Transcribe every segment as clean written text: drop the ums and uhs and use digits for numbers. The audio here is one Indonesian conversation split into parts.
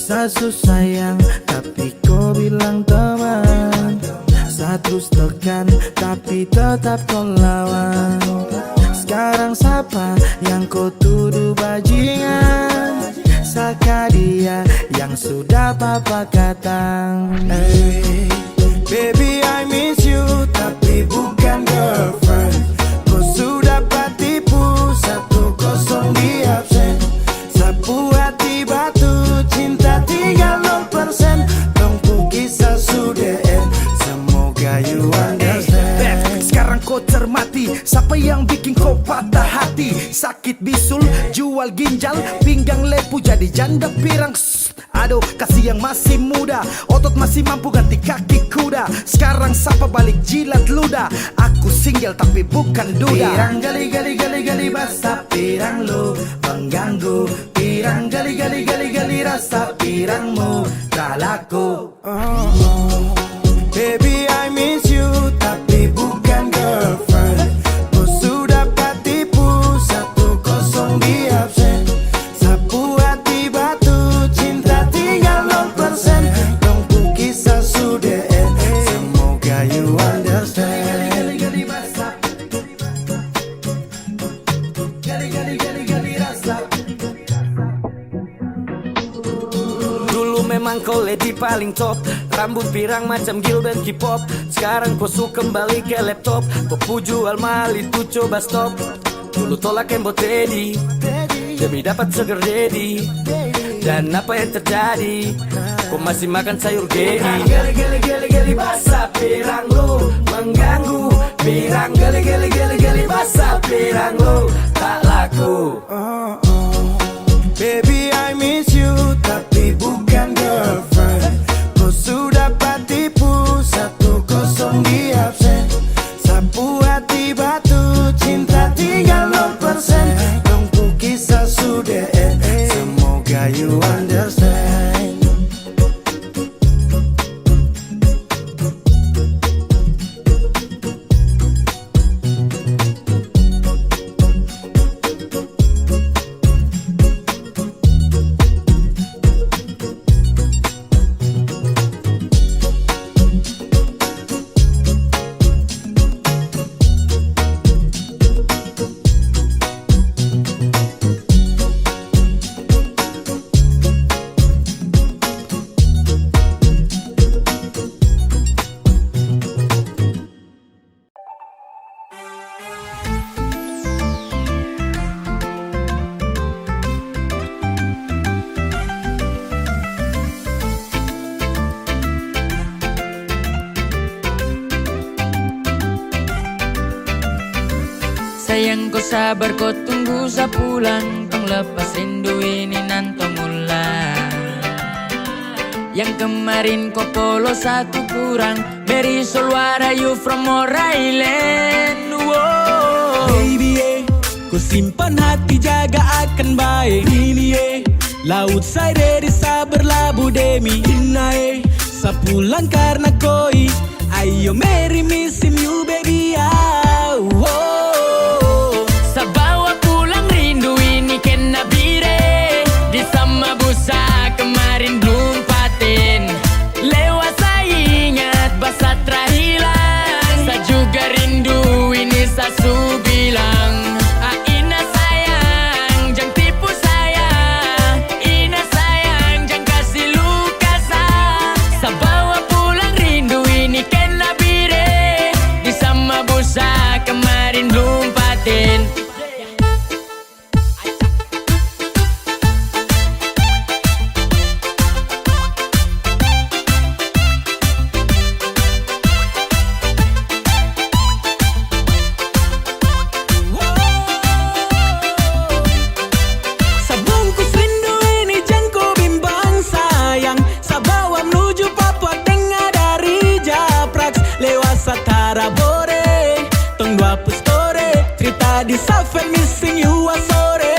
Sasu sayang tapi kau bilang teman, saya terus tekan tapi tetap kau lawan. Sekarang siapa yang kau tuduh bajingan? Saka dia yang sudah papa katang. Hey, baby I miss you tapi bukan girlfriend. Kau sudah patipu 1-0 di absen. Sapu hati batu cinta tinggal 0%. Tunggu kisah sudah end. Semoga you understand. Sekarang kau cermati siapa yang bikin kau patah hati. Sakit bisul, jual ginjal, pinggang lepu jadi janda pirang. Aduh, kasih yang masih muda, otot masih mampu ganti kaki kuda. Sekarang siapa balik jilat ludah. Aku single tapi bukan duda. Pirang gali basah pirang lu mengganggu. Pirang gali rasa pirangmu tak laku. Baby I miss you tapi bukan girlfriend. Kau sudah patipu 1-0 di absen. Sapu hati batu cinta tinggal 0%. Tunggu kisah sudah end. Semoga you understand. Gali basah. Gali rasa. Dulu memang kau lady paling top, rambut pirang macam Gilbert K-pop. Sekarang kau suka kembali ke laptop. Kau pu jual mahal itu coba stop. Dulu tolak embot Teddy demi dapat sugar daddy. Dan apa yang terjadi? Kau masih makan sayur gedi. Gali basah pirang lu mengganggu. Pirang gali basah pirang lu tak laku. Baby I miss you tapi bukan girlfriend. Kau sudah patipu 1-0 di absen. Sapu hati batu cinta tinggal 0%. Tunggu kisah sudah end. Semoga you understand. Sayang kau sabar kau tunggu sa pulang. Tong lepas rindu ini nanto mulan. Yang kemarin kau polos satu kurang. Very soul what are you from More Island. Wow. Baby kau simpan hati jaga akan baik. Ini laut saya ready sabar labu demi. Inna sa pulang karena koi. Ayo marry me sim you baby wow. Sa bawa pulang rindu ini kena bire. Di sama busa kemarin belum paten. Lewat saya ingat basa terhilang. Sa juga rindu ini sa su bilang. Ina sayang jangan tipu saya. Ina sayang jangan kasih luka sa. Sa bawa pulang rindu ini kena bire. Di sama busa kemarin belum paten. Satara bore, tong dua pustore, cerita di Safel missing you a sore.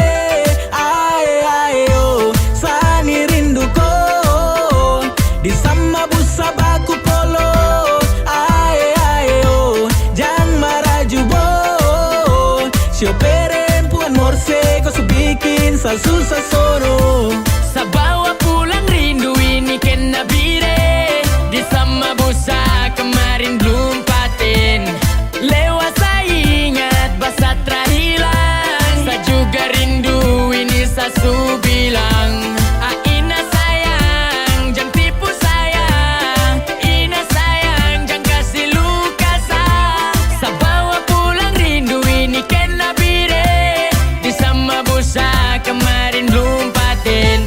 bikin sa susah sono. Sa bawa pulang rindu ini kena bire. Di sama busa kemarin belum paten. Lewat saya ingat basa terhilang. Sa juga rindu ini sa su bilang. Ina sayang jangan tipu saya. Ina sayang jangan kasih luka sa. Sa bawa pulang rindu ini kena bire. Di sama busa kemarin belum paten.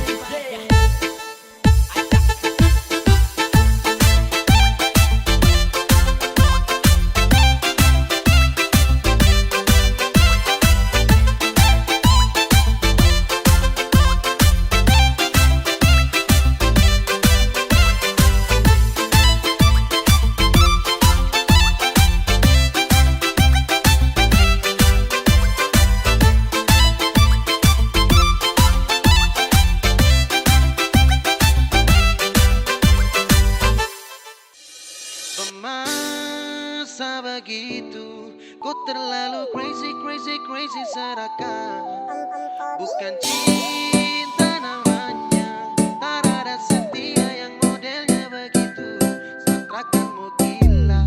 Masa begitu, kau terlalu crazy, crazy, crazy serakah. Bukan cinta namanya, tak ada setia yang modelnya begitu. Seakan mau gila,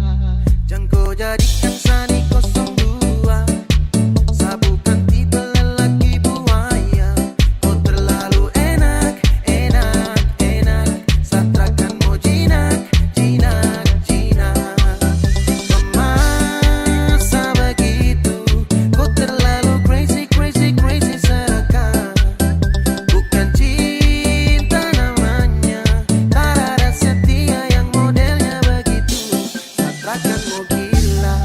jangan kau jadikan Sani 02. Saya bukan tipe lelaki buaya. Kau terlalu enak, enak, enak. Seakan mau jinak, jinak, jinak. Masa begitu, kau terlalu crazy, crazy, crazy serakah. Bukan cinta namanya, tak ada setia yang modelnya begitu. Seakan mau gila.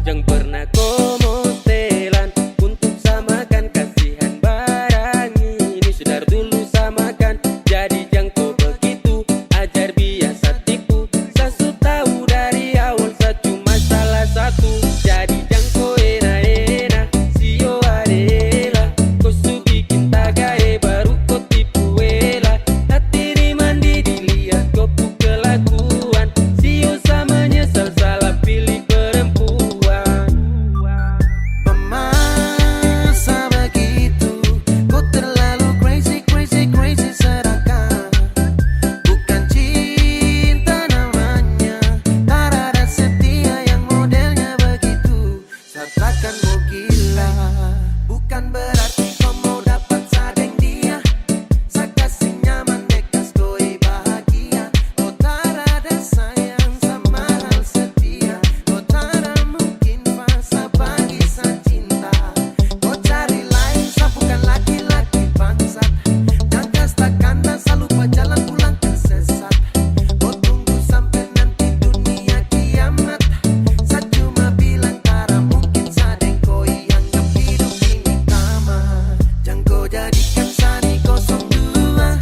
Jangan pernah kau mostelan untuk samakan kasihan barang ini. Sudah dulu samakan, jadi jangan kau begitu ajar biasa tipu. Saya su tahu dari awal saya cuma salah satu. Jadi jangan kau enak-enak, sio adela. Kau su bikin tagae baru kau tipu ela. Hati di mandi dilihat kau pu kelakuan. Sio sama nyesal salah pilih perempuan. Masa begitu, kau terlalu crazy, crazy, crazy serakah. Bukan cinta namanya, tak ada setia yang modelnya begitu. Seakan mau gila, bukan berarti kau mau dapat sadeng dia. Saya kasih nyaman dekas koi bahagia. Kau tak ada sayang sama hal setia. Kau tak ada mungkin fasa bagi sa cinta. Kau cari lain, saya bukan laki-laki bangsat. Jangan kastakan dan selalu berjalan pulang tersesat. Kau tunggu sampai nanti dunia kiamat. Saya cuma bilang tak ada mungkin sadeng koi anggap hidup ini tamat. Jangan kau jadikan Sani 02.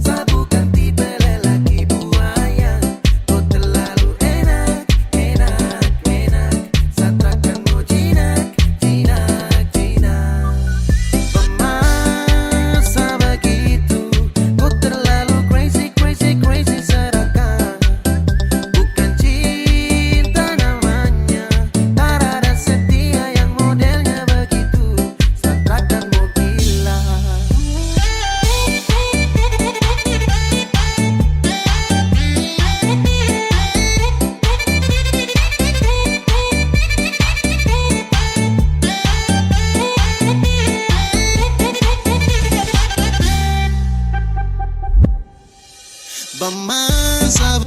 Saya bukan tipe lelaki buaya. Kau terlalu enak, enak, enak. Saya takkan mau jinak, jinak, jinak. Masa begitu, kau terlalu crazy, crazy, crazy serakah. Bukan cinta namanya, tak ada setia yang modelnya begitu. Seakan mau gila. Masa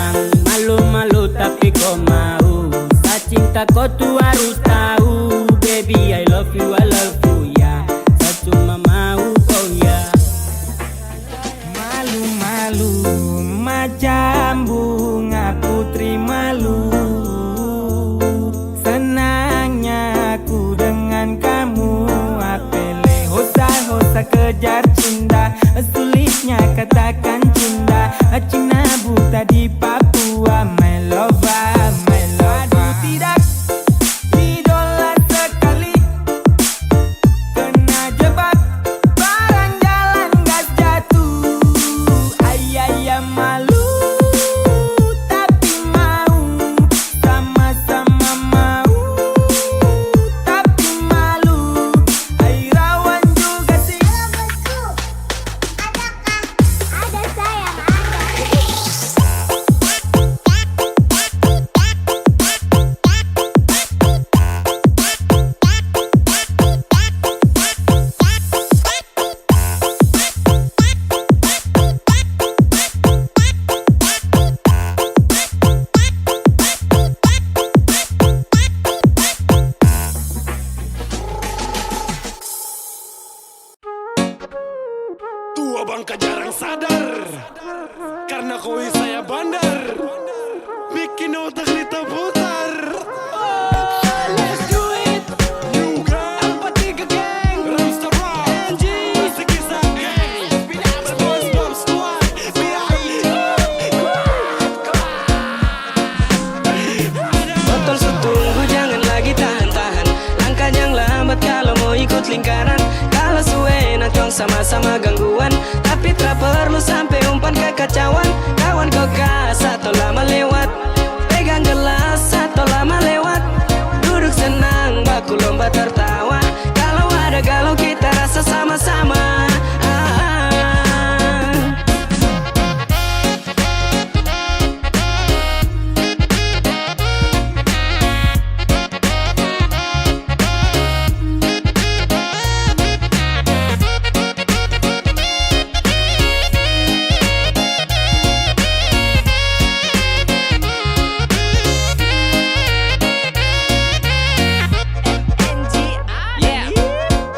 Jangan malu-malu tapi kau mau. Rasa cinta kau tuh harus tahu. Baby I love you ya. Saya cuma mau kau ya. Malu-malu macam bunga putri malu. Senangnya aku dengan kamu. Apele hosa kejar cinta. Sulitnya katakan cinta. Cina buta di Papua. My lover, my lover. Aduh tidak, idola sekali. Kena jebak, barang jalan gas jatuh. Ayah malu, tapi mau. Sama-sama mau, tapi malu. Airawan juga sih. Ada sayang Anda. Tua bangka jarang sadar karena koi saya bandar, bikin otak kita putar. Let's do it. Juga Alpha 3 Gang, Ramsta Rock, NG, Sikisa Gang, SpongeBob Squad, Botol setunggu jangan lagi tahan-tahan. Langkah yang lambat kalau mau ikut lingkaran. Kalau suwe nongkrong sama-sama gangguan. Tapi tak perlu sampai umpan kekacauan. Kawan kau atau lama lewat. Pegang gelas atau lama lewat. Duduk senang baku lomba tertawa. Kalau ada galau kita rasa sama-sama.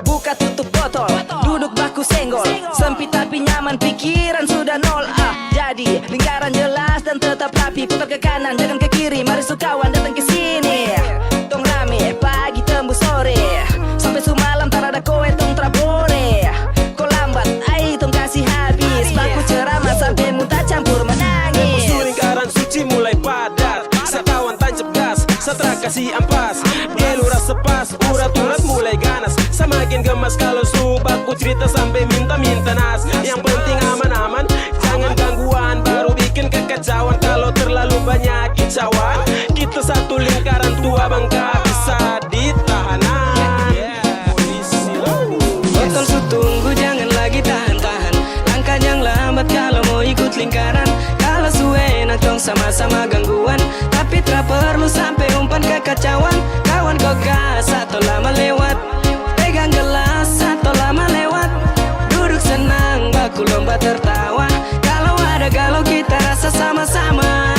Buka tutup botol, duduk baku senggol. Sempit tapi nyaman, pikiran sudah nol. Jadi lingkaran jelas dan tetap rapi. Putar ke kanan, jangan ke kiri. Mari sukawan datang ke sini. Tong rame, pagi tembus sore. Sampai sumalam tak ada kowe tong trabore. Kau lambat, ai tong kasih habis. Baku ceramah sampai muntah campur menangis. Tempo lingkaran suci mulai padat. Sekawan tancap gas, setelah kasih ampas. Gelu rasa pas, urat-urat mulai ganas. Semakin gemas kalau subaku cerita sampai minta-minta nas. Yang penting aman-aman, jangan gangguan. Baru bikin kekacauan kalau terlalu banyak kicauan. Kita satu lingkaran tua bangka bisa ditahanan. Botol setunggu jangan lagi tahan-tahan. Langkah yang lambat kalau mau ikut lingkaran. Kalau suwe nongkrong sama-sama gangguan. Tapi tak perlu sampai umpan kekacauan. Kawan kau atau lama lewat. Pegang gelas atau lama lewat. Duduk senang baku lomba tertawa. Kalau ada galau kita rasa sama-sama.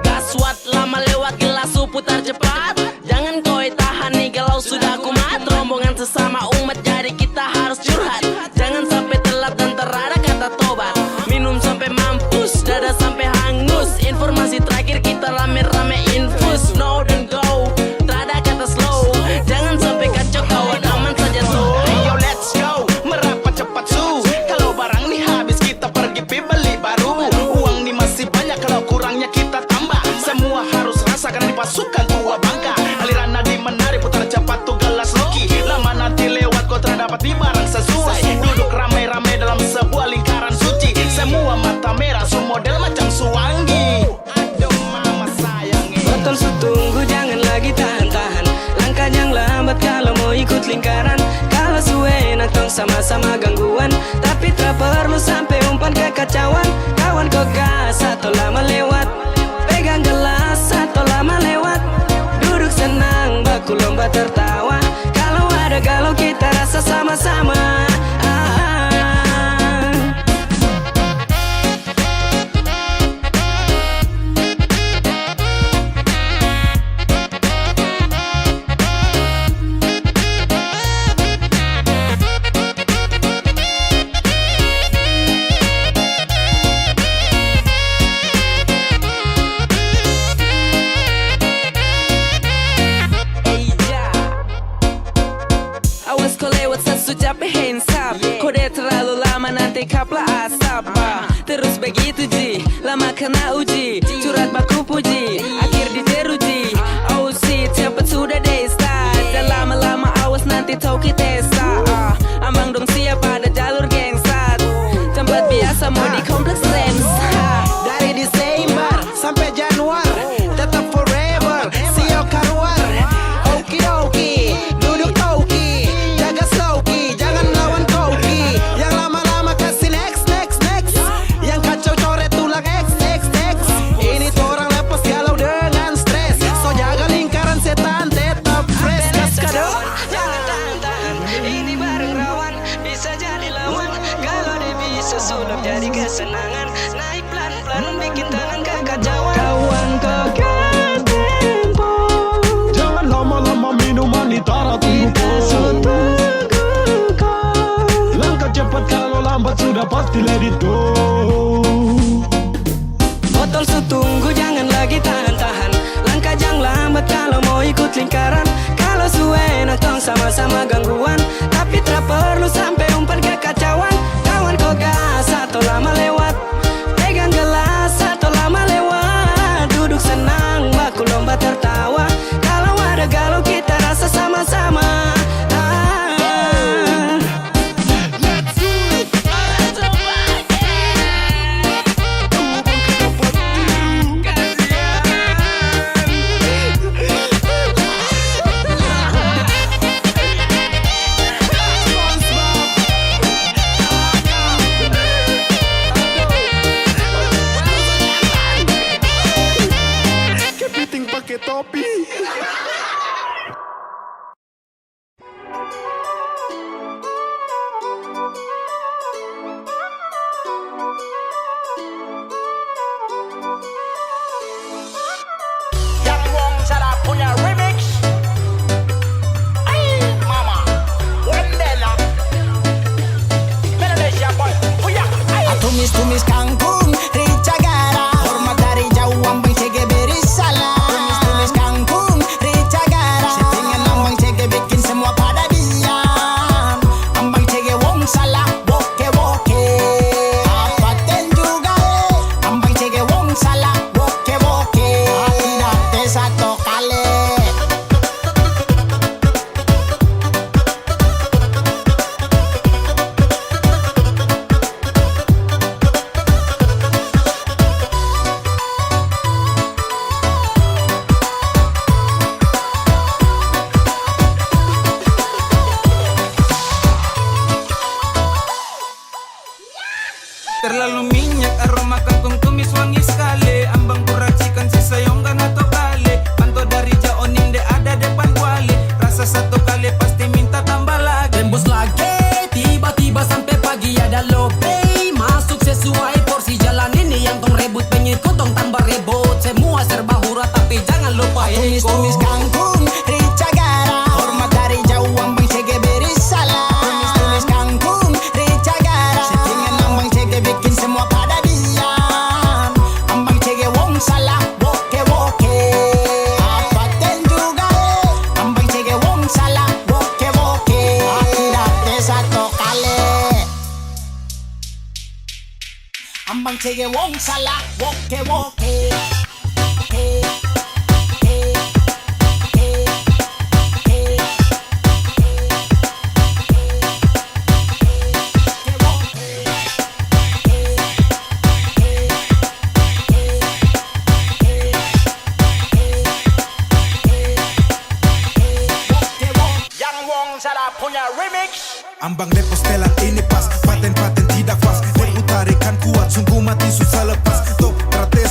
Gaswat lama lewat gelas putar cepat. Jangan koi tahan nih kalau sudah kumat. Rombongan sesama umat jadi kita harus curhat. Jangan sampai telat dan terada kata tobat. Minum sampai mampus, dada sampai hangus. Informasi terakhir kita rame-rame infus. No don't go, terada kata slow. Jangan sampai kacau kawan aman saja tuh. Yo let's go, merapat cepat su. Kalau barang nih habis kita pergi beli baru. Uang nih masih banyak kalau kurangnya kita tambah. Semua harus rasakan di pasukan tua bangka. Aliran nadi menarik putar cepat tuh gelas loki. Lama nanti lewat kau terdapat di barang sesuai. Duduk ramai-ramai dalam sebuah lingkaran suci. Semua mata merah su model macam suwangi. Aduh mama sayangi. Botol setunggu jangan lagi atau lama lewat. Pegang gelas atau lama lewat. Duduk senang, baku lomba tertawa. Kalau ada galau kita rasa sama-sama. Awas kau lewat sesudah hands up. Kode terlalu lama nanti kaplah asap. Terus begitu ji, lama kena uji. Curhat baku puji, akhir diteruji. Oh shit, cepet sudah deh start. Dan lama-lama awas nanti tahu kita start. Ambang dong siap pada jalur gengsat. Tempat biasa mau di kompleks Rens. Dari Desember sampai Januari tetap forever siok karuar. Oki duduk toki, jaga sloki, jangan lawan koki. Yang lama-lama kasih next. Yang kacau coret tulang X. Ini tuh orang lepas galau dengan stres. So jaga lingkaran setan tetap fresh. Kaskado Jangan tahan-tahan, ini bareng rawan. Bisa jadi lawan, kalau dia bisa sulap jadi kesenangan. Naik pelan-pelan, bikin tangan kekacauan. Kawan kau gas tempo, Jangan lama-lama minuman di tanah tunggu kita tunggu kau. Langkah cepat kalau lambat sudah pasti let it go. Botol tunggu jangan lagi tahan-tahan. Langkah jangan lambat kalau mau ikut lingkaran. Kalau suenak tong sama-sama gangguan. Tapi tak perlu sampai umpan kekacauan. Kawan kau gas atau lama lewat. Pegang gelas atau lama lewat. Duduk senang baku lomba tertawa. Kalau ada galau kita rasa sama-sama. kepiting pakai topi. Yang Wong Salah punya remix. Ay, mama, Wendela, Indonesia boy, puyak. Tumis-tumis kangkung, rica gara. Hormat dari jauh ambang cege beri salah. Tumis-tumis kangkung, rica gara. Settingan ambang cege bikin semua pada diam. Ambang cege wong salah, woke-woke. Apaten juga ambang cege wong salah, woke-woke. Tidak te satu kali. Terlalu minyak aroma kangkung tumis wangi sekali. Ambang kuracikan sisa yonggan atau kali. Pantau dari jauh ninde ada depan kuali. Rasa satu kali pasti minta tambah lagi. Tembus lagi, tiba-tiba sampai pagi ada lope. Masuk sesuai porsi jalan ini yang tong rebut pengikut tong tambah rebut. Semua serba hura tapi jangan lupa Tumis-tumis kangkung, rica gara. Hormat dari jauh ambang cege beri salah. Tumis-tumis kangkung, rica gara. Settingan ambang cege bikin semua pada diam. Ambang cege wong salah, woke-woke. Apaten juga ambang cege wong salah, woke-woke. Tidak te satu kali. Ambang cege wong salah, woke-woke. Yang Wong Salah punya remix. Ambang lepos telan ini pas. Paten-paten tidak pas. Reputarikan kuat sungguh mati susah lepas. Top terakhir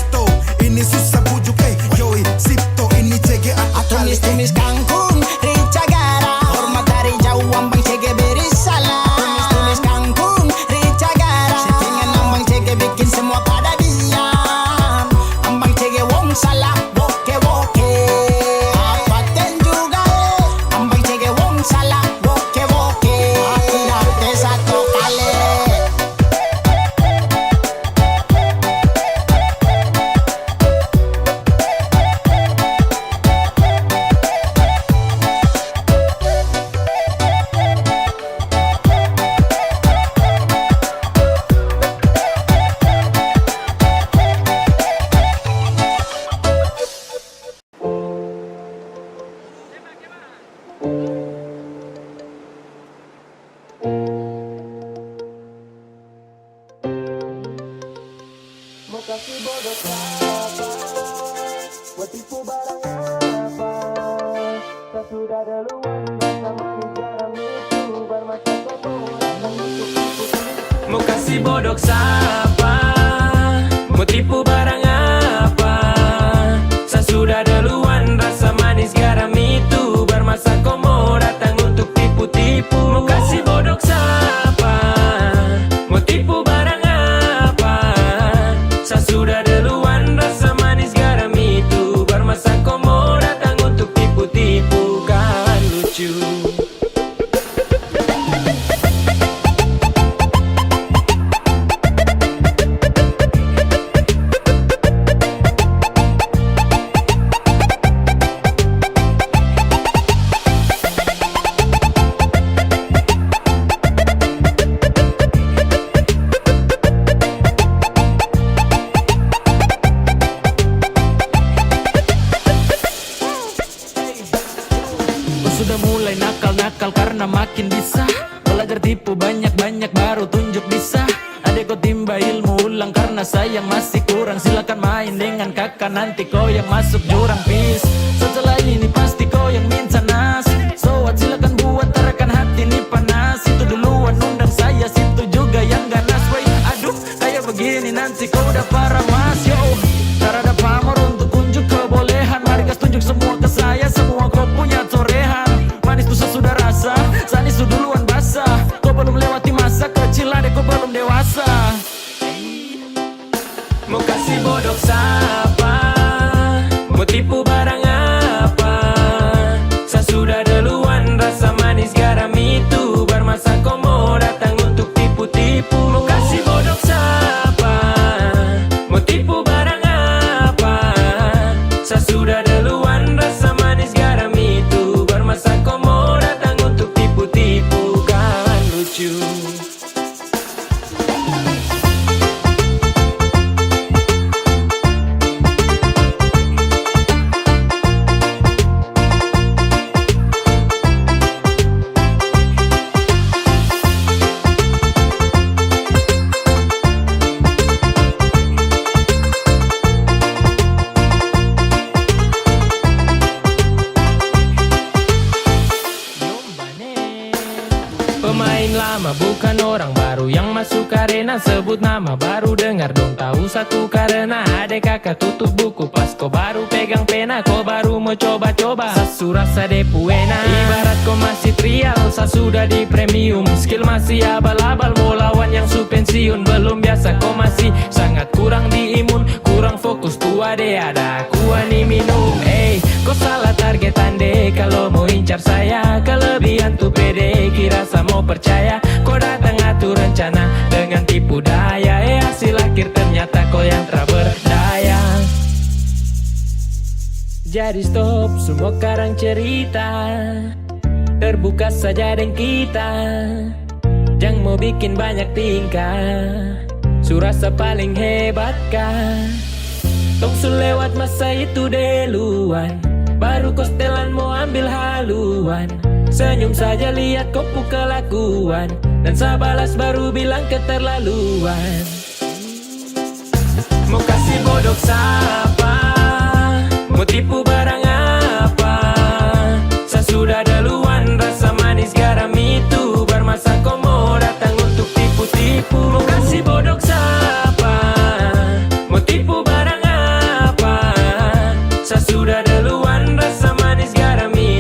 kangkung rica gara. Hormat dari jauh ambang cege beri salam. Tulis kangkung rica gara. Settingan ambang cege bikin semua pada diam. Ambang cege wong salah woke woke. Apaten juga ambang cege wong salah woke woke. Aku dapet satu kali. Mau kasih bodoh apa? Buat tipu barang apa? Tak sudah duluan sama garam itu bermata Mau kasih bodoh siapa? Mau tipu barang apa? Saya sudah duluan, rasa manis garam itu bermasa kau mau datang untuk tipu-tipu. Mau kasih bodoh siapa? Mau tipu barang apa? Saya sudah duluan, rasa manis garam itu bermasa kau mau datang untuk tipu-tipu. Kan lucu. Sudah mulai nakal-nakal karena makin bisa. Belajar tipu banyak-banyak baru tunjuk bisa. Adek kau timba ilmu ulang karena sayang masih kurang. Silakan main dengan kakak nanti kau yang masuk jurang pis. Setelah ini pasti kau yang minta nas. So what silakan buat terakan hati ini panas. Itu duluan undang saya, situ juga yang ganas. Wait, aduh kayak begini nanti kau udah parah mas. Yo, cara ada pamor untuk unjuk kebolehan. Mari gas tunjuk semua ke saya, semua kau punya torehan. Manis tuh sudah rasa, sanis tuh duluan basah. Kau belum lewati masa kecil, adek kau belum dewasa. Mau kasih bodoh siapa? Mau tipu barang apa? Saya sudah duluan, rasa manis garam itu bermasa kau mau datang untuk tipu-tipu. Mau kasih bodoh siapa? Mau tipu barang apa? Saya sudah duluan, rasa manis garam itu bermasa kau mau datang untuk tipu-tipu. Kan lucu. Pemain lama bukan orang baru yang masuk arena. Sebut nama baru dengar dong tahu satu karena adek kakak tutup buku pas kau baru pegang pena. Kau baru mau coba-coba sasu rasa depuena. Ibarat kau masih trial, saya sudah di premium. Skill masih abal-abal, mau lawan yang su pensiun. Belum biasa kau masih sangat kurang di imun. Kurang fokus tua deh ada aku ani minum. Kau salah targetan deh kalau mau incar saya. Kelebihan tuh pede kira sama mau percaya. Kau datang atur rencana dengan tipu daya. Hasil akhir ternyata kau yang tak berdaya. Jadi stop semua karang cerita. Terbuka saja dengan kita. Jangan mau bikin banyak tingkah. Surasa paling hebat kah? Tong su lewat masa itu duluan. Baru kau setelan mau ambil haluan. Senyum saja lihat kau kelakuan. Dan saya balas baru bilang keterlaluan. Mau kasih bodoh siapa? Mau tipu barang apa? Saya sudah duluan, rasa manis garam itu bermasa kau mau datang untuk tipu-tipu. Mau kasih bodoh siapa? Mau tipu barang apa? Saya sudah duluan, rasa manis garam itu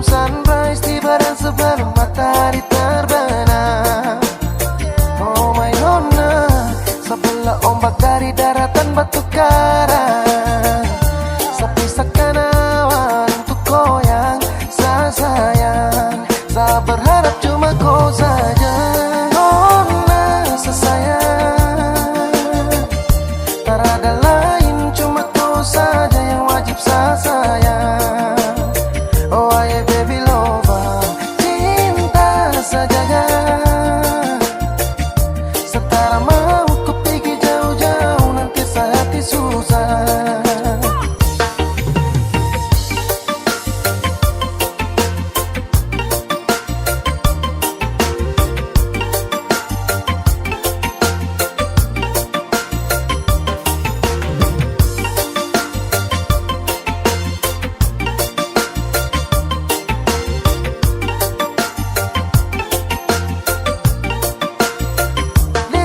sunrise tiba dan sebelum matahari terbenam. Oh my nona, sebelah ombak dari daratan batu karang, sepisakan awan untuk goyang. Sayang, saya berharap cuma kau saja. Nona sesayang, tak ada lain, cuma kau saja yang wajib saya sayang. Oh aye baby lover, cinta saja. Setara mau ku pergi jauh-jauh, nanti hati susah.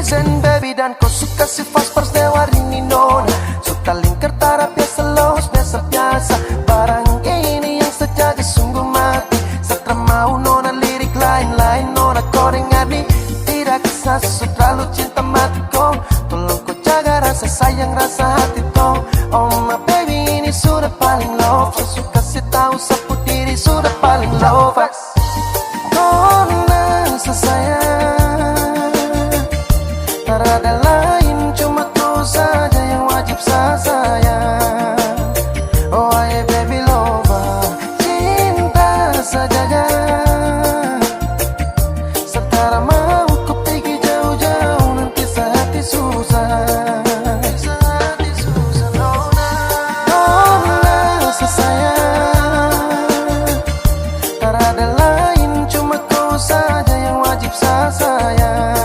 Listen baby, dan kau suka si fast dewa rini nona. Suka lingkar tarap biasa los, biasa-biasa. Barang ini yang sejaga sungguh mati. Setelah mau nona lirik lain-lain, nona kau dengar nih. Tidak kisah terlalu cinta matiku. Tolong kau jaga rasa sayang, rasa hati kau. Oh my baby, ini sudah paling love. Saya suka si tahu sapu diri sudah paling love. Nona sesayang, tak ada lain, cuma kau saja yang wajib saya sayang. Oh aye baby lover, cinta saja. Setara mau ku pergi jauh-jauh, nanti hati susah. Nona sesayang, tak ada lain, cuma kau saja yang wajib saya sayang.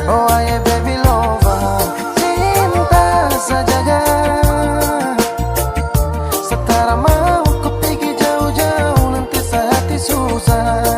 Oh aye baby lover, cinta saja. Setara mau ku pergi jauh-jauh, nanti hati susah.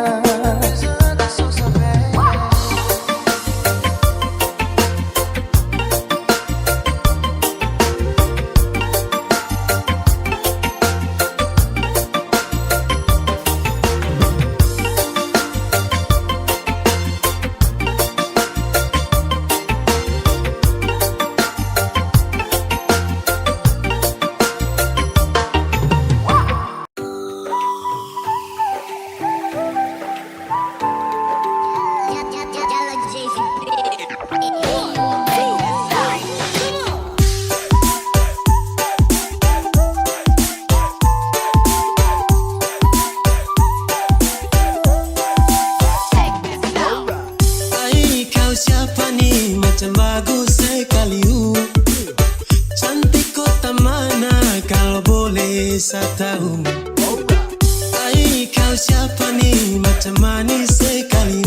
Hai kau siapa nih, macam bagus sekali cantik kota mana, kalau boleh saya tahu. Hai kau siapa nih, macam manis sekali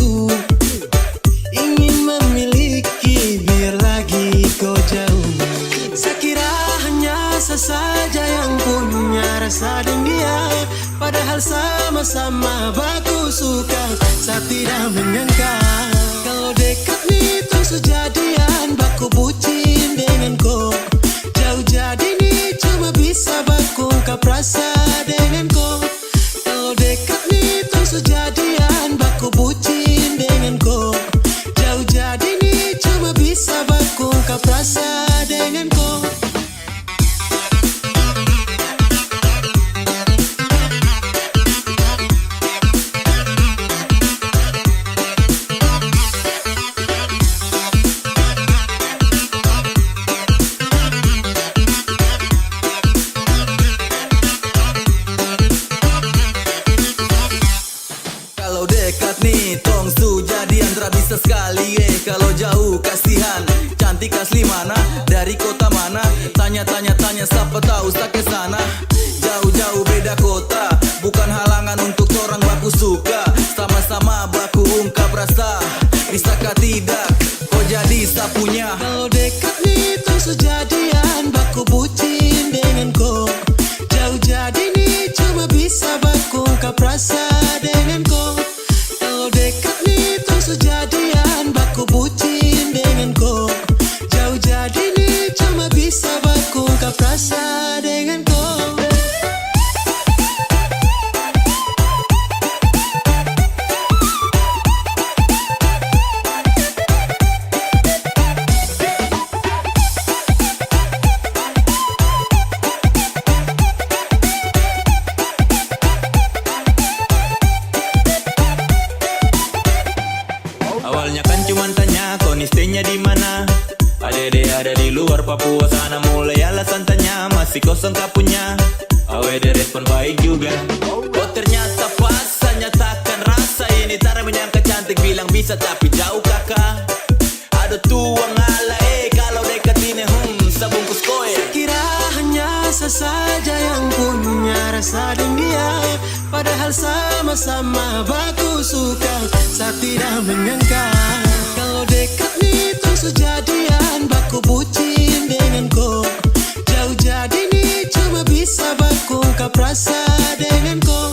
ingin memiliki biar lagi kau jauh. Saya kira hanya saya saja yang punya rasa dengan dia, padahal sama-sama bagus suka. Saya tidak menyangka kalau dekat nih terus jadian, baku bucin dengan kau. Jauh jadi nih cuma bisa baku ungkap rasa dengan kau. Kalau dekat nih terus jadian, baku bucin dengan kau. Jauh jadi nih cuma bisa baku ungkap rasa dengan kau. Kalau dekat nih tong su jadian, tra bisa sekali kalau jauh kasihan. Cantik asli mana, dari kota mana, tanya siapa tahu tak ke sana. Jauh-jauh beda kota, bukan halangan untuk orang baku suka. Sama-sama baku ungkap rasa, bisakah tidak kau jadi sapunya. Kalau dekat nih terus jadian, baku bucin dengan kau. Jauh jadi nih cuma bisa baku ungkap rasa dengan kau. Kalau dekat nih terus jadian, baku bucin dengan kau. Jauh jadi nih cuma bisa baku ungkap rasa dengan kau. Dede ada di luar Papua sana, mulai alasan tanya masih kosong tak punya. Awede respon baik juga. Oh ternyata pas nyatakan rasa ini, cara menyangka cantik bilang bisa tapi jauh kakak. Ada tuang ala kalau dekat ini sabungkus koe. Kira hanya saya saja yang punya rasa dia, padahal sama-sama baku suka. Saya tidak menyangka kalau dekat nih terus jadian, baku bucin dengan kau. Jauh jadi nih cuma bisa baku ungkap rasa dengan kau.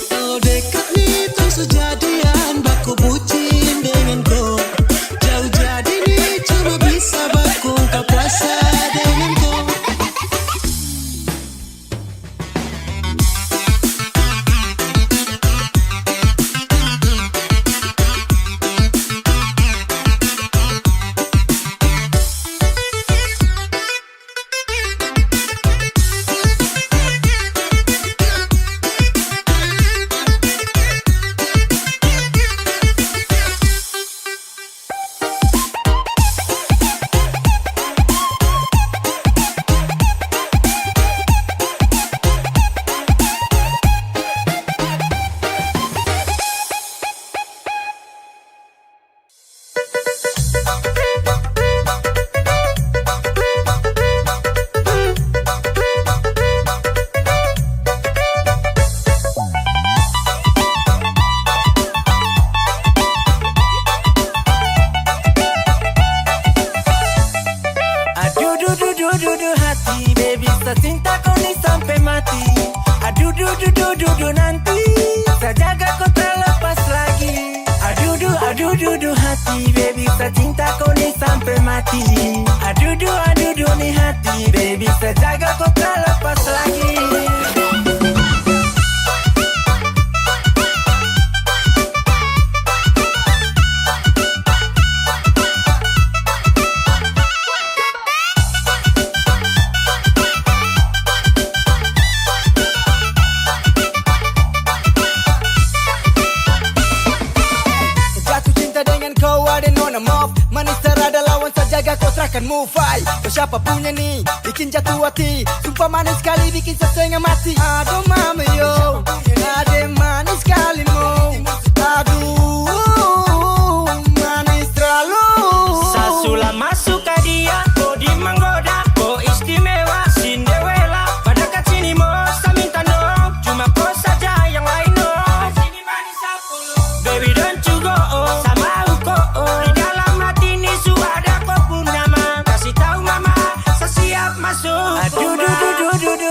Kalau dekat nih terus jadian, baku bucin dengan kau. Jauh jadi nih cuma bisa baku ungkap rasa dengan kau. Aduh hati, baby saya cinta kau nih sampai mati. Aduh nanti saya jaga kau terlepas lagi. Aduh hati, baby saya cinta kau nih sampai mati. Aduh nih hati, baby saya jaga kau terlepas lagi. Manis terada lawan saja kau terakan move fight. Siapa punya nih bikin jatuh hati, sumpah manis sekali bikin setengah mati. Aduh mama yo, ada manis sekali mo. Aduh manis terlalu. Sasula masuk ke dia, body menggoda, oh istimewa Cinderella. Pada kat sini mo, saya minta no, cuma kau saja yang lain no. Sini manis aku lo, baby don't you go oh, sama aku oh. Di dalam hati ini sudah kau pun nama, kasih tahu mama, saya siap masuk. Aduh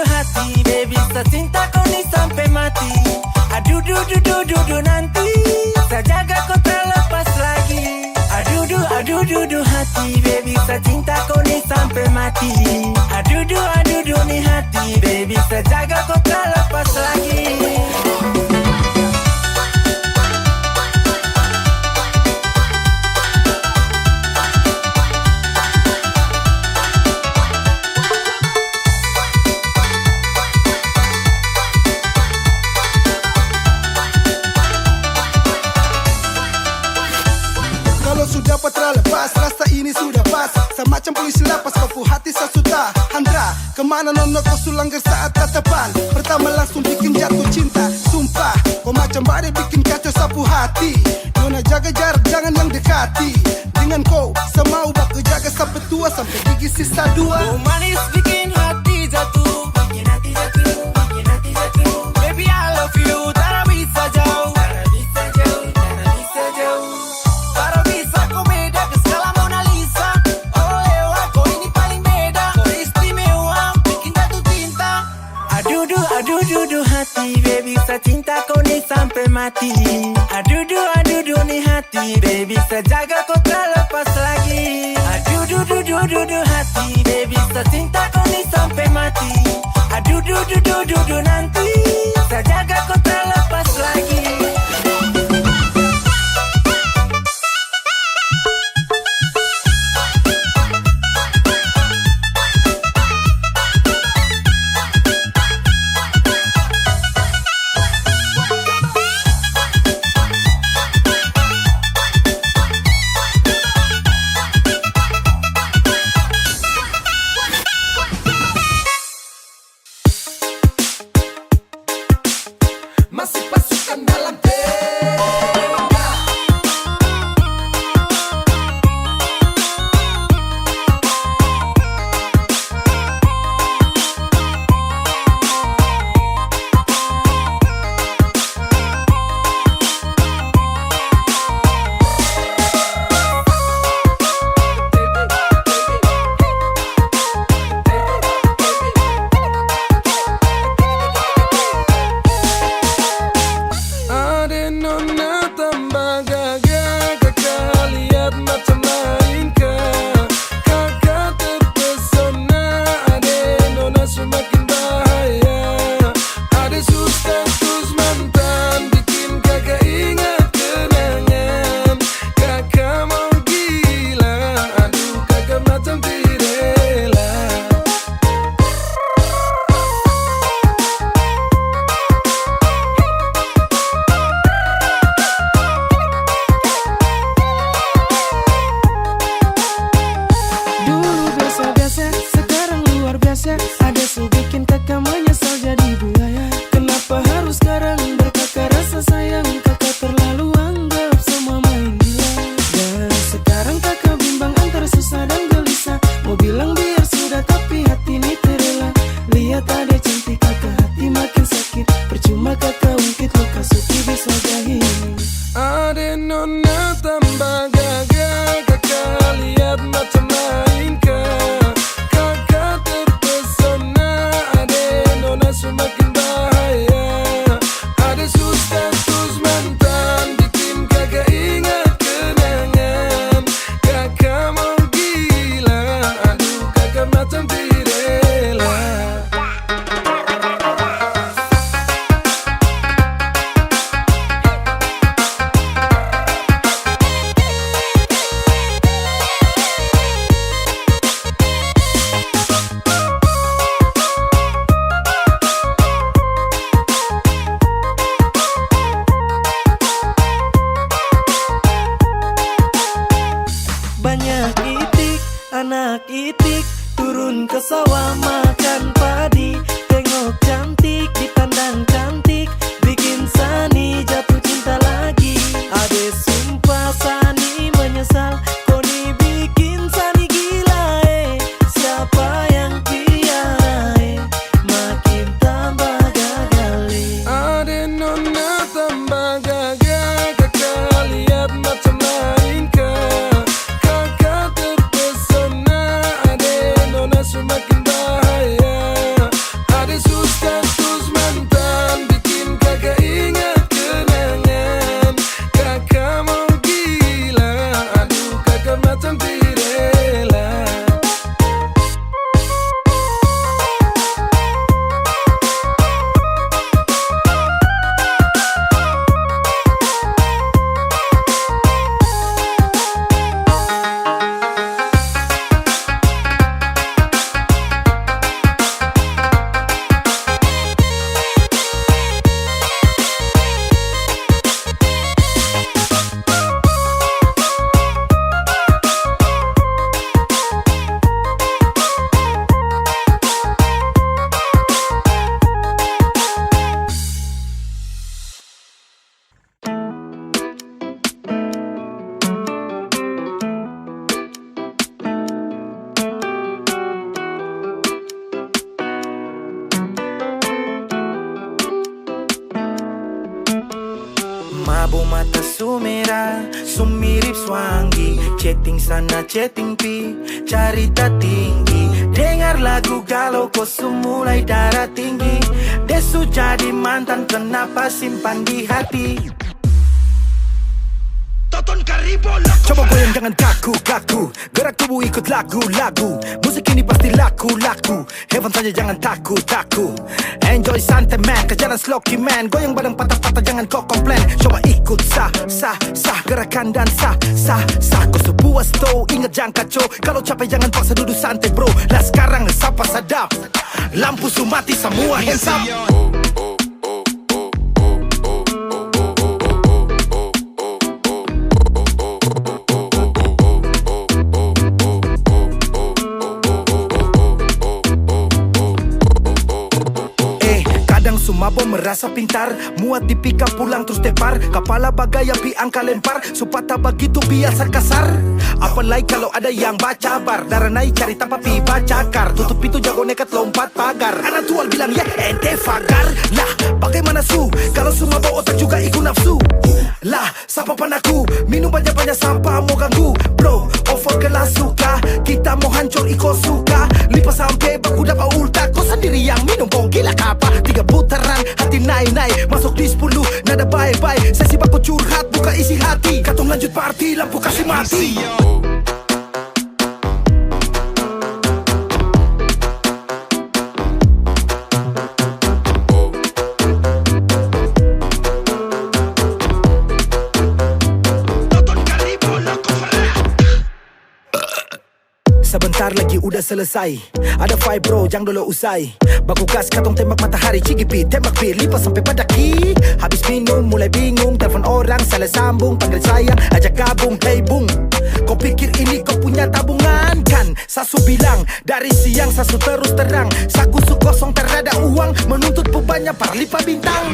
hati, baby saya cinta kau nih sampai mati. Aduh nanti saya jaga kau terlepas lagi. Aduh hati, baby saya cinta kau nih sampai mati. Aduh nih hati, baby saya jaga kau terlepas lagi. Kalau sudah patra lepas, rasa ini sudah pas. Semacam polisi lapas, kau hati saya sudah handra. Kemana nono kau sulanggar saat tatapan pertama langsung bikin jatuh cinta. Sumpah, kau macam badai bikin kacau sapu hati. Nona jaga jarak, jangan yang dekati. Dengan kau, semau baku jaga sampai tua, sampai gigi sisa dua. Oh manis bikin hati jatuh, bikin hati jatuh, bikin hati jatuh. Baby I love you, tak bisa jauh, tak bisa jauh, tak bisa jauh. Para bisa kau beda ke skala Mona Lisa. Oh ewa kau ini paling beda, kau istimewa bikin jatuh cinta. Aduh hati, baby saya cinta kau nih sampai mati. Aduh nih hati, baby saya jaga kau terlepas lagi. Aduh hati, baby saya cinta kau nih sampai mati. Aduh nanti saya jaga kau terlepas lagi. anak itik turun ke sawah makan padi, tengok cantik dipandang cantik, bikin Sani jatuh cinta lagi. Ade sumpah Sani menyesal, Koni bikin Sani gila siapa yang piara makin tambah gagal Ade nona tambah gagal, kakak lihat macam lain kah, kakak terpesona, ade nona semakin bahaya. Ade status mantan bikin kakak ingat kenangan, kakak mau gila, aduh kakak macam tirela. Mabo mata sumera, sumirip swangi, chatting sana chatting pi, carita tinggi. Dengar lagu galau kau mulai darah tinggi. Desu jadi mantan kenapa simpan di hati. Coba goyang jangan kaku-kaku, gerak tubuh ikut lagu-lagu. Musik ini pasti laku-laku, Heaven saja jangan takut-takut. Enjoy santai man, kejaran sloki man. Goyang badan patah-patah jangan kau komplain. Coba ikut sah, gerakan dan sah. Kau sebuah stow, ingat jangan kacau. Kalau capek jangan paksa duduk santai bro. Lah sekarang sapa sadap, lampu su mati semua hands up. Mabo merasa pintar, muat di pika pulang terus tepar. Kepala bagai api angka lempar, supata begitu biasa kasar. Apalagi kalau ada yang baca bar, darah naik cari tanpa pi baca kar. Tutup pintu jago nekat lompat pagar. Anak tual bilang ya ente fagar. Lah bagaimana su, kalau su mabo otak juga ikut nafsu. Lah siapa panaku, minum banyak-banyak sampah mau ganggu. Bro, over kelas suka, kita mau hancur iko suka. Lipas sampai baku dapat ulta, kau sendiri yang minum kau gila kapa. 3 putaran hati naik-naik, masuk di 10 nada bye-bye. Sesi baku curhat buka isi hati, katong lanjut party lampu kasih mati. Sebentar lagi udah selesai, ada fight bro jangan dulu usai. Baku gas katong tembak matahari, cigipi tembak pir lipas sampai pada ki. Habis minum mulai bingung, telepon orang salah sambung, panggil sayang ajak gabung. Hey bung, kau pikir ini kau punya tabungan kan? Sasu bilang dari siang sasu terus terang, saku su kosong terada uang, menuntut bebannya parlipa bintang.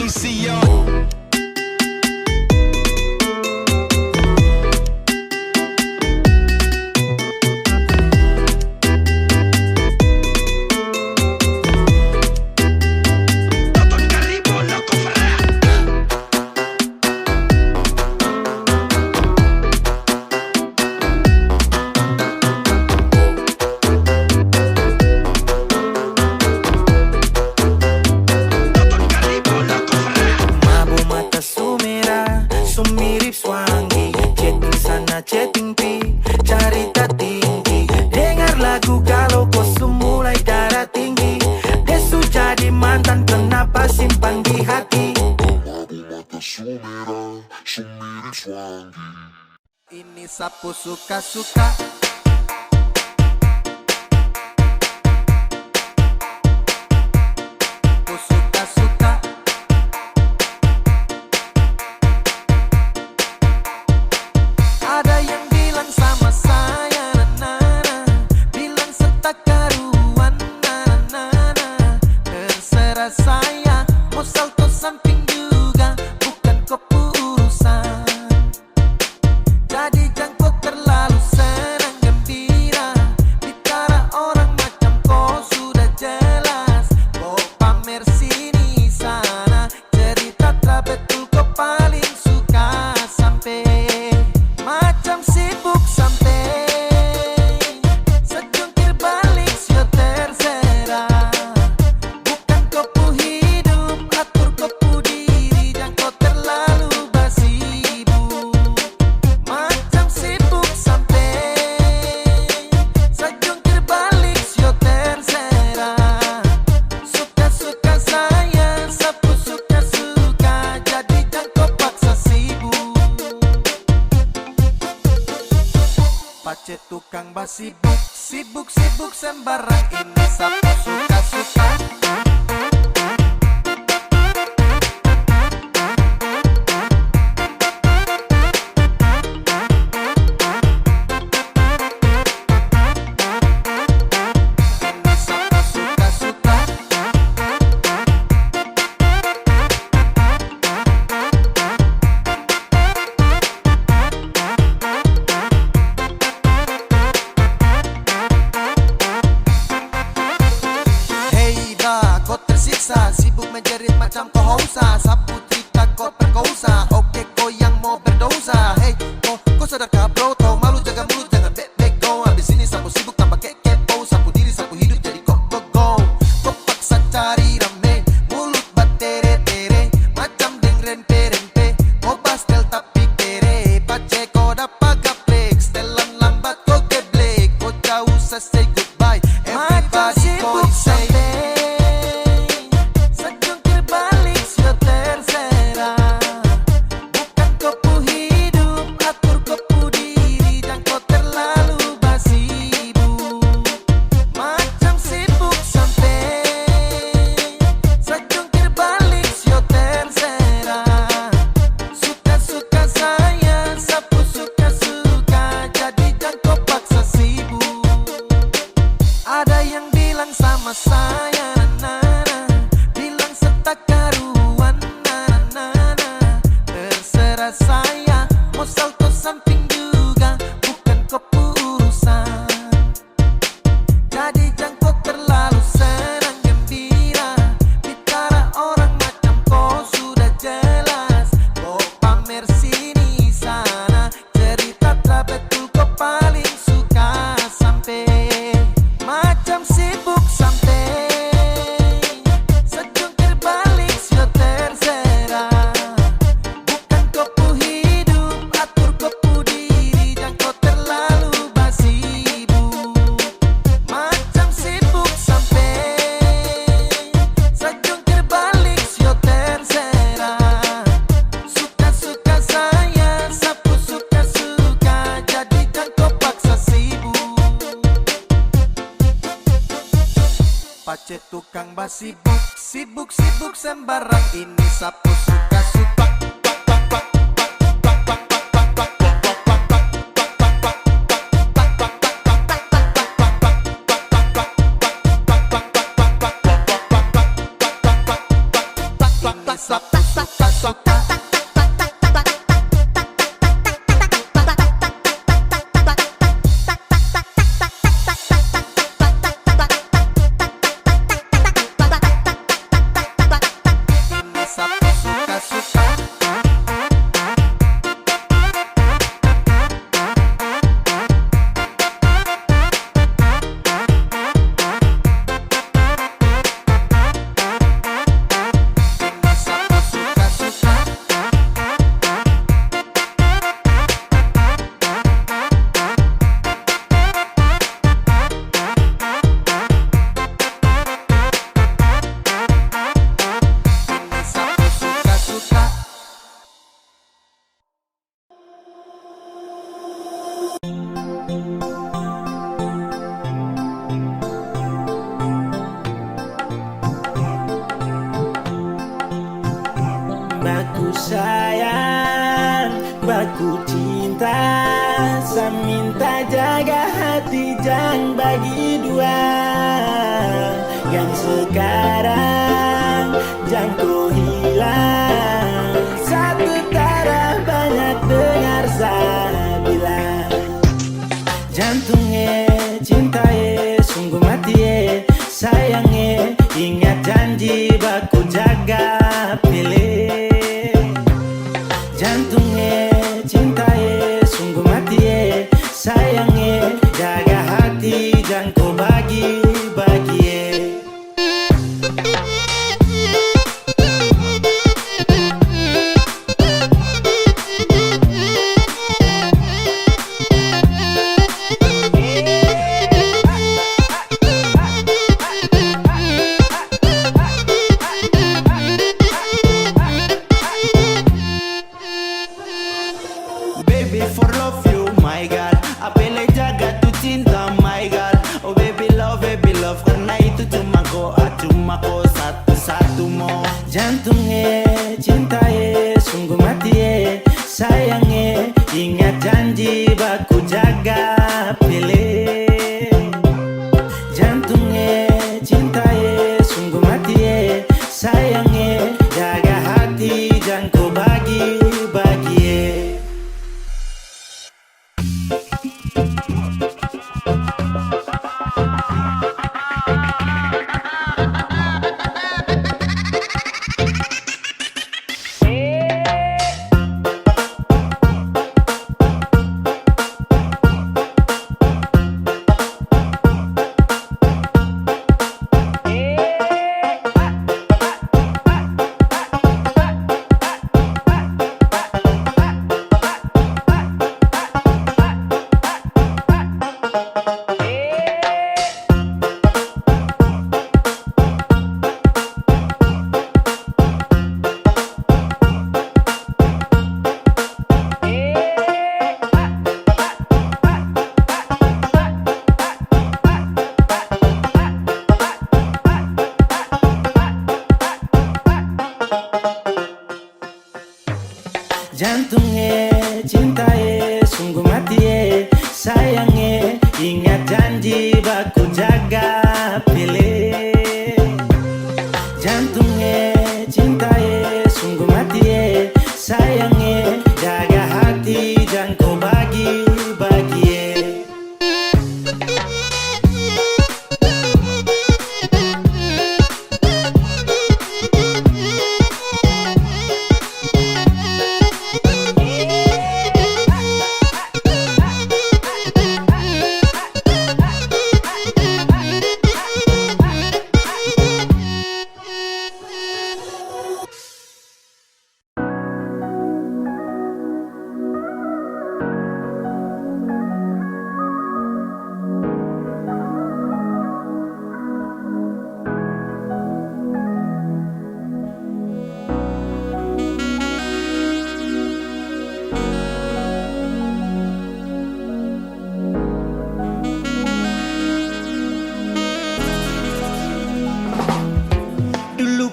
Chatting pi, carita tinggi. Dengar lagu galau kau mulai darah tinggi. Desu jadi mantan kenapa simpan di hati. Ini sapu suka-suka. Ada yang bilang sama saya, nana, bilang Pace tukang bas sibuk, sibuk sembarang ini sapu suka-suka. Sibuk menjerit macam kau hausa. Sapu cerita kau perkosa. Oke kau yang mau berdosa. Hey kau sadarkah bro? Tau malu jaga mulut jangan back go. Abis ini sapu sibuk tambah kepo. Sapu diri sapu hidup jadi go. Kau paksa cari rame. Mulut batere-tere macam deng rempe-rempe. Kau bastel tapi kere. Pace kau dapat gaplek. Setelan lambat kau geblek. Kau jauh say goodbye. Everybody kau say sama saya, bilang setak karuan, terserah saya, mau salto samping juga, bukan kepurusan. Jadi jangan kau terlalu senang gembira, bicara orang macam kau sudah jelas. Kau pamer sini sana, cerita tak betul kau paling suka sampai macam sibuk sampai sejungkir balik sio terserah. Bukan kopu hidup, atur kopu diri, jangan kau terlalu basibuk. Macam sibuk sampai sejungkir balik sio terserah. Suka-suka saya, sapu suka-suka, jadi jangan kau paksa sibuk. Pace tukang bas sibuk sembarang ini sapu suka-suka. Ini sapu suka-suka. Baku sayang, baku cinta, saya minta jaga hati jangan bagi dua. Yang sekarang jangan kau hilang, satu darah banyak dengar saya bilang. Jantungnya cintaye sungguh mati sayangnya, ingat janji baku jaga pilih. Jantungnya cintaye sungguh mati sayangnya, jaga hati jangan kau bagi-bagi. Baby for love you, my God, I feel like cinta my God. Oh baby love karena itu cuma kau satu-satu mo. Jantungnya cinta sungguh mati sayangnya ingat janji baku jaga pilih. Jantungnya cinta sungguh mati sayangnya jaga hati jangan kau bagi-bagi. Jantungnya cinta sungguh mati sayangnya ingat janji baku jaga pilih. Jantungnya cinta sungguh mati sayangnya jaga hati jangan kau bagi-bagi.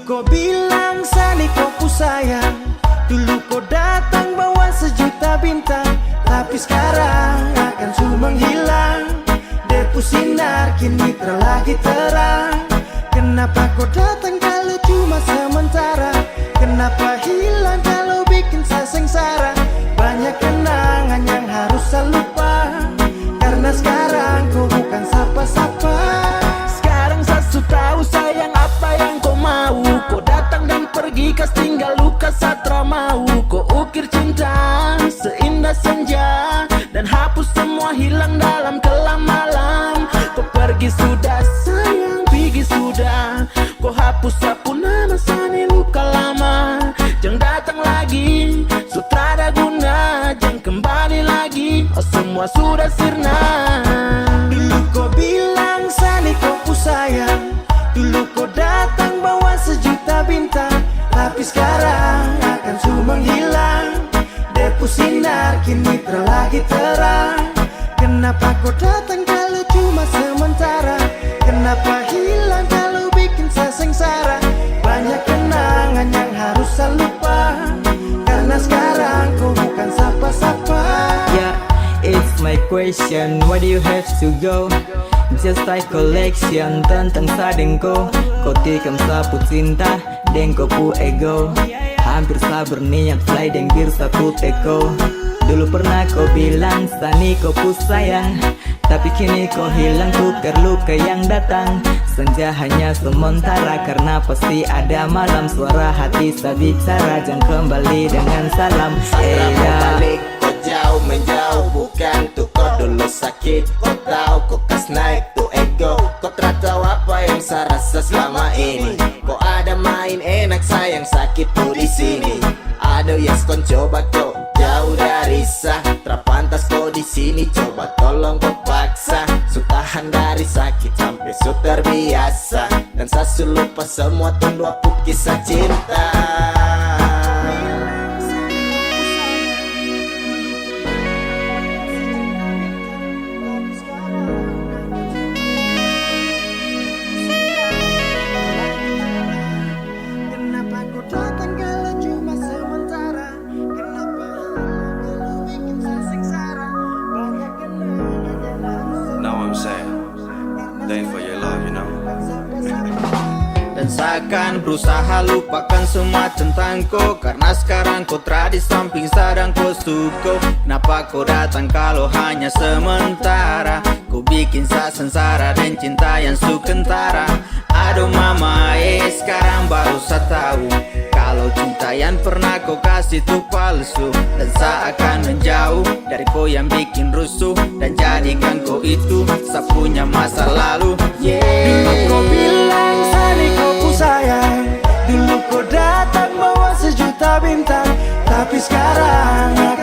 Kau bilang Sani kau ku sayang. Dulu kau datang bawa sejuta bintang, tapi sekarang akan semua menghilang. Depu sinar kini terlagi terang. Kenapa kau datang kalau cuma sementara? Kenapa hilang kalau bikin saya sengsara? Banyak kenangan yang harus saya lupa, karena sekarang kau bukan sapa-sapa. Sekarang saya sudah tahu sayang apa yang kau mau. Kau datang dan pergi kas tinggal luka satra mau. Kau ukir cinta seindah senja dan hapus semua hilang dalam kelam malam. Kau pergi sudah sayang pergi sudah. Kau hapus sapu nama Sani luka lama. Jangan datang lagi sutra ada guna. Jangan kembali lagi oh, semua sudah sirna. Dulu kau bilang Sani kau ku sayang. Dulu kau datang bawa sejuta bintang, tapi sekarang akan semua menghilang. Depu sinar kini terlagi terang. Kenapa kau datang kalau cuma sementara? Kenapa hilang kalau bikin saya sengsara? Banyak kenangan yang harus saya lupa, karena sekarang kau bukan sapa-sapa. Yeah, it's my question, why do you have to go? Just like collection tentang sadengko. Kau tikam sapu cinta dengko pu ego. Hampir sabar niat fly deng bir satu teko. Dulu pernah kau bilang Sani kau ku sayang, tapi kini kau hilang tukar luka yang datang. Senja hanya sementara karena pasti ada malam. Suara hati saya bicara jangan kembali dengan salam. Satra mau balik kau jauh menjauh, bukan tuh kau dulu sakit. Kau tahu kau kas naik tuh ego. Kau tak tahu apa yang saya rasa selama ini. Kau ada main enak sayang sakit tuh di sini. Aduh yes kau coba kau jauh dari sah. Terpantas kau di sini coba tolong kau paksa. Sutahan dari sakit sampai su terbiasa. Dan saya lupa semua tunduk kisah cinta. seakan berusaha lupakan semua tentang kau. Karena sekarang kau terada di samping sedang kau suka. Kenapa kau datang kalau hanya sementara? Kau bikin saya sengsara dan cinta yang sukentara. Aduh mama, sekarang baru saya tahu kalau cinta yang pernah kau kasih itu palsu. Dan saya akan menjauh dari kau yang bikin rusuh, dan jadikan kau itu saya punya masa lalu. Dulu kau bilang Sani kau ku sayang, dulu kau datang bawa sejuta bintang, tapi sekarang